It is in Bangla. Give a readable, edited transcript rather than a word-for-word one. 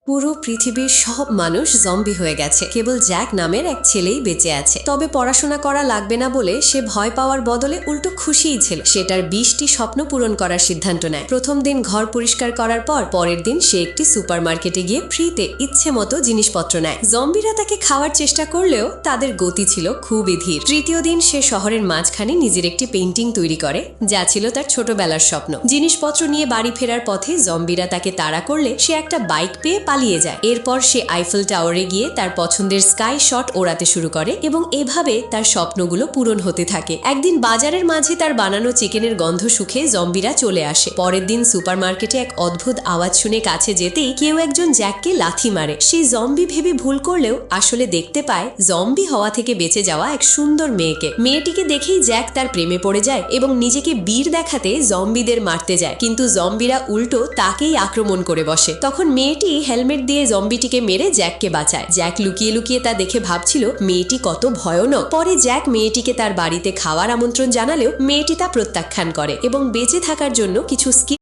পুরো পৃথিবীর সব মানুষ জম্বি হয়ে গেছে, কেবল জ্যাক নামের এক ছেলেই বেঁচে আছে। তবে পড়াশোনা করা লাগবে না বলে সে ভয় পাওয়ার বদলে উল্টো খুশিই ছিল। সে তার 20টি স্বপ্ন পূরণ করার সিদ্ধান্ত নেয়। প্রথম দিন ঘর পরিষ্কার করার পর পরের দিন সে একটি সুপারমার্কেটে গিয়ে ফ্রিতে ইচ্ছে মতো জিনিসপত্র নেয়। জম্বিরা তাকে খাওয়ার চেষ্টা করলেও তাদের গতি ছিল খুবই ধীর। তৃতীয় দিন সে শহরের মাঝখানে নিজের একটি পেইন্টিং তৈরি করে, যা ছিল তার ছোটবেলার স্বপ্ন। জিনিসপত্র নিয়ে বাড়ি ফেরার পথে জম্বিরা তাকে তাড়া করলে সে একটা বাইক পেয়ে পালিয়ে যায়। এরপর সে আইফেল টাওয়ারে গিয়ে তার পছন্দের স্কাই শট ওড়াতে শুরু করে এবং এভাবে তার স্বপ্নগুলো পূরণ হতে থাকে। একদিন বাজারের মাঝে তার বানানো চিকেনের গন্ধ শুকে জম্বিরা চলে আসে। পরের দিন সুপারমার্কেটে এক অদ্ভুত আওয়াজ শুনে কাছে যেতেই কেউ একজন জ্যাককে লাথি মারে। সে জম্বি ভেবে ভুল করলেও আসলে দেখতে পায় জম্বি হওয়া থেকে বেঁচে যাওয়া এক সুন্দর মেয়েকে। মেয়েটিকে দেখেই জ্যাক তার প্রেমে পড়ে যায় এবং নিজেকে বীর দেখাতে জম্বিদের মারতে যায়, কিন্তু জম্বিরা উল্টো তাকেই আক্রমণ করে বসে। তখন মেয়েটি হেলমেট দিয়ে জম্বিটিকে মেরে জ্যাককে বাঁচায়। জ্যাক লুকিয়ে লুকিয়ে তা দেখে ভাবছিল মেয়েটি কত ভয়ানক। পরে জ্যাক মেয়েটিকে তার বাড়িতে খাওয়ার আমন্ত্রণ জানালেও মেয়েটি তা প্রত্যাখ্যান করে এবং বেঁচে থাকার জন্য কিছু